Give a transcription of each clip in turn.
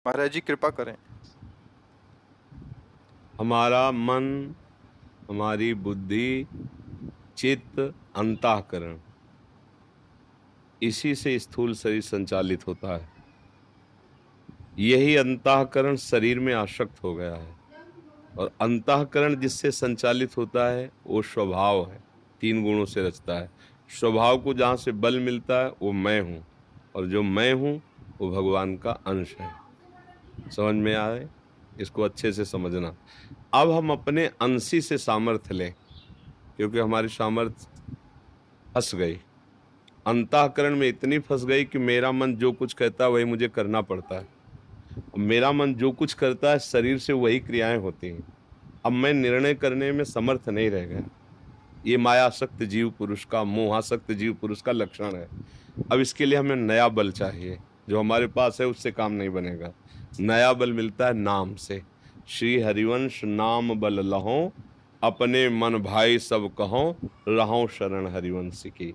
महाराज जी कृपा करें। हमारा मन, हमारी बुद्धि, चित्त, अंतःकरण, इसी से स्थूल शरीर संचालित होता है। यही अंतःकरण शरीर में आसक्त हो गया है और अंतःकरण जिससे संचालित होता है वो स्वभाव है। 3 गुणों से रचता है। स्वभाव को जहां से बल मिलता है वो मैं हूं, और जो मैं हूं वो भगवान का अंश है। समझ में आए? इसको अच्छे से समझना। अब हम अपने अंशी से सामर्थ्य लें, क्योंकि हमारी सामर्थ्य फंस गई, अंतःकरण में इतनी फंस गई कि मेरा मन जो कुछ कहता है वही मुझे करना पड़ता है। अब मेरा मन जो कुछ करता है शरीर से वही क्रियाएं होती हैं। अब मैं निर्णय करने में समर्थ नहीं रह गया। ये मायासक्त जीव पुरुष का, मोहासक्त जीव पुरुष का लक्षण है। अब इसके लिए हमें नया बल चाहिए। जो हमारे पास है उससे काम नहीं बनेगा। नया बल मिलता है नाम से। श्री हरिवंश नाम बल लहो, अपने मन भाई सब कहो, रहो शरण हरिवंश की।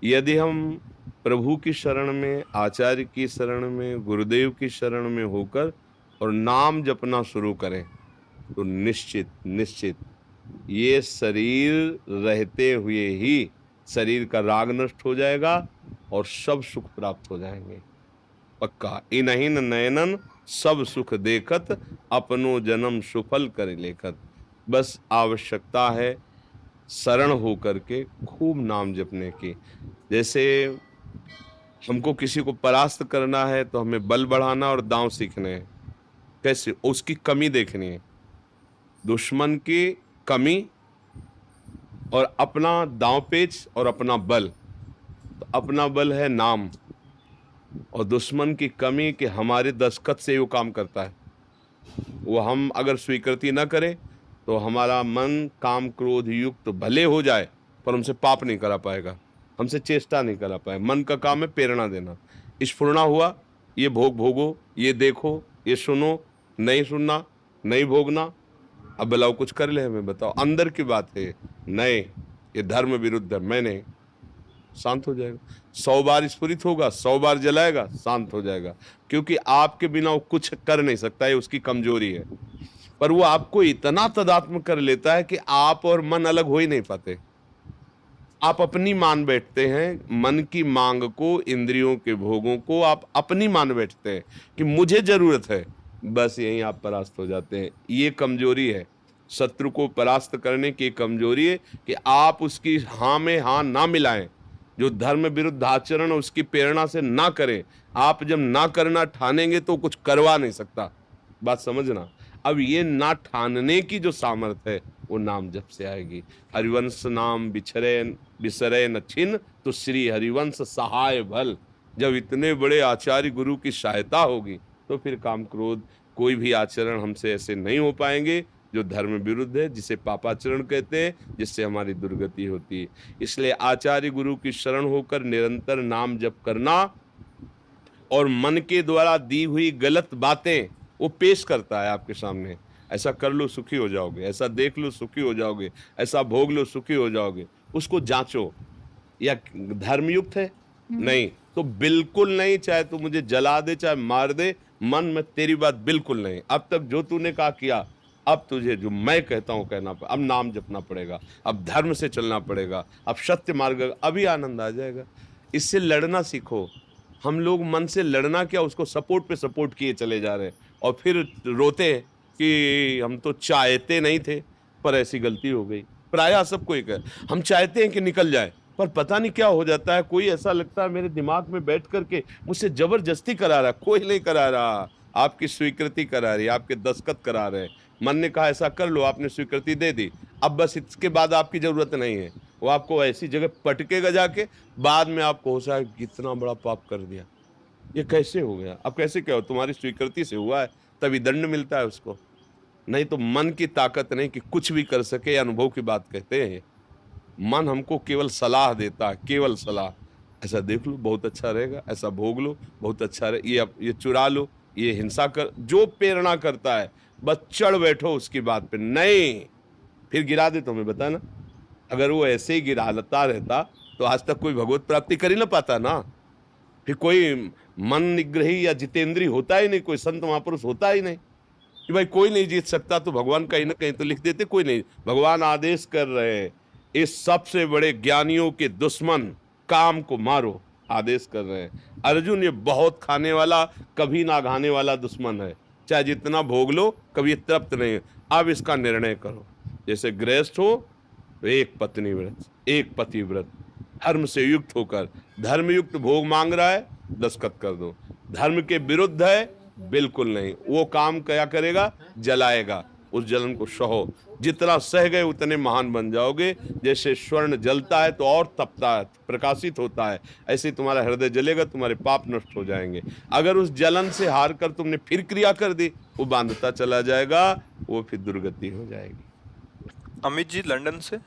यदि हम प्रभु की शरण में, आचार्य की शरण में, गुरुदेव की शरण में होकर और नाम जपना शुरू करें तो निश्चित निश्चित ये शरीर रहते हुए ही शरीर का राग नष्ट हो जाएगा और सब सुख प्राप्त हो जाएंगे। पक्का। इनहिन नयनन सब सुख देखत, अपनो जन्म सुफल कर लेखत। बस आवश्यकता है शरण होकर के खूब नाम जपने की। जैसे हमको किसी को परास्त करना है तो हमें बल बढ़ाना और दांव सीखने हैं। कैसे? उसकी कमी देखनी है, दुश्मन की कमी और अपना दांव पेच और अपना बल। तो अपना बल है नाम, और दुश्मन की कमी कि हमारे दस्तखत से वो काम करता है। वो हम अगर स्वीकृति न करें तो हमारा मन काम क्रोध युक्त भले हो जाए पर हमसे पाप नहीं करा पाएगा, हमसे चेष्टा नहीं करा पाए। मन का काम है प्रेरणा देना। स्फुरना हुआ, ये भोग भोगो, ये देखो, ये सुनो, नहीं सुनना, नहीं भोगना। अब बुलाओ कुछ कर ले, हमें बताओ, अंदर की बात है, नहीं ये धर्म विरुद्ध है, मैं नहीं। शांत हो जाएगा। 100 बार स्फुरित होगा, 100 बार जलाएगा, शांत हो जाएगा। क्योंकि आपके बिना वो कुछ कर नहीं सकता, ये उसकी कमजोरी है। पर वो आपको इतना तदात्म कर लेता है कि आप और मन अलग हो ही नहीं पाते। आप अपनी मान बैठते हैं, मन की मांग को, इंद्रियों के भोगों को आप अपनी मान बैठते हैं कि मुझे जरूरत है। बस यहीं आप परास्त हो जाते हैं। ये कमजोरी है। शत्रु को परास्त करने की कमजोरी है कि आप उसकी हाँ में हाँ ना मिलाएं, जो धर्म विरुद्ध आचरण उसकी प्रेरणा से ना करें। आप जब ना करना ठानेंगे तो कुछ करवा नहीं सकता। बात समझना। अब ये ना ठानने की जो सामर्थ्य है वो नाम जप से आएगी। हरिवंश नाम बिसरे न छिन, तो श्री हरिवंश सहाय भल। जब इतने बड़े आचार्य गुरु की सहायता होगी तो फिर काम क्रोध कोई भी आचरण हमसे ऐसे नहीं हो पाएंगे जो धर्म विरुद्ध है, जिसे पापाचरण कहते हैं, जिससे हमारी दुर्गति होती है। इसलिए आचार्य गुरु की शरण होकर निरंतर नाम जप करना, और मन के द्वारा दी हुई गलत बातें वो पेश करता है आपके सामने। ऐसा कर लो सुखी हो जाओगे, ऐसा देख लो सुखी हो जाओगे, ऐसा भोग लो सुखी हो जाओगे। उसको जांचो, या धर्मयुक्त है, नहीं तो बिल्कुल नहीं। चाहे तू मुझे जला दे, चाहे मार दे, मन में तेरी बात बिल्कुल नहीं। अब तक जो तूने कहा किया, अब तुझे जो मैं कहता हूं कहना अब नाम जपना पड़ेगा, अब धर्म से चलना पड़ेगा, अब सत्य मार्ग, अभी आनंद आ जाएगा। इससे लड़ना सीखो। हम लोग मन से लड़ना क्या, उसको सपोर्ट पे सपोर्ट किए चले जा रहे हैं और फिर रोते हैं कि हम तो चाहते नहीं थे पर ऐसी गलती हो गई। प्रायः सबको एक है, हम चाहते हैं कि निकल जाए पर पता नहीं क्या हो जाता है। कोई ऐसा लगता है मेरे दिमाग में बैठ करके मुझसे जबरदस्ती करा रहा है। कोई नहीं करा रहा, आपकी स्वीकृति करा रही है, आपके दस्तखत करा रहे हैं। मन ने कहा ऐसा कर लो, आपने स्वीकृति दे दी, अब बस इसके बाद आपकी जरूरत नहीं है। वो आपको ऐसी जगह पटकेगा जाके, बाद में आपको हो सकता है कितना बड़ा पाप कर दिया, ये कैसे हो गया। अब कैसे क्या हो, तुम्हारी स्वीकृति से हुआ है, तभी दंड मिलता है उसको। नहीं तो मन की ताकत नहीं कि कुछ भी कर सके, अनुभव की बात कहते हैं। मन हमको केवल सलाह देता है, केवल सलाह। ऐसा देख लो बहुत अच्छा रहेगा, ऐसा भोग लो बहुत अच्छा रहे, ये चुरा लो, ये हिंसा कर, जो प्रेरणा करता है बस चढ़ बैठो उसकी बात पे। नहीं, फिर गिरा दे तो हमें बताना। अगर वो ऐसे ही गिराता रहता तो आज तक कोई भगवत प्राप्ति कर ही ना पाता ना। फिर कोई मन निग्रही या जितेंद्री होता ही नहीं, कोई संत महापुरुष होता ही नहीं कि भाई कोई नहीं जीत सकता, तो भगवान कहीं ना कहीं तो लिख देते कोई नहीं। भगवान आदेश कर रहे हैं, इस सबसे बड़े ज्ञानियों के दुश्मन काम को मारो, आदेश कर रहे हैं। अर्जुन, ये बहुत खाने वाला कभी ना खाने वाला दुश्मन है, चाहे जितना भोग लो कभी तृप्त नहीं। अब इसका निर्णय करो। जैसे गृहस्थ हो तो एक पत्नी व्रत, एक पति व्रत, धर्म से युक्त होकर, धर्म युक्त भोग मांग रहा है, दस्तखत कर दो। धर्म के विरुद्ध है, बिल्कुल नहीं। वो काम क्या करेगा? जलाएगा। उस जलन को सहो, जितना सह गए उतने महान बन जाओगे। जैसे स्वर्ण जलता है तो और तपता है, प्रकाशित होता है, ऐसे तुम्हारा हृदय जलेगा, तुम्हारे पाप नष्ट हो जाएंगे। अगर उस जलन से हार कर तुमने फिर क्रिया कर दी, वो बांधता चला जाएगा, वो फिर दुर्गति हो जाएगी। अमित जी लंदन से।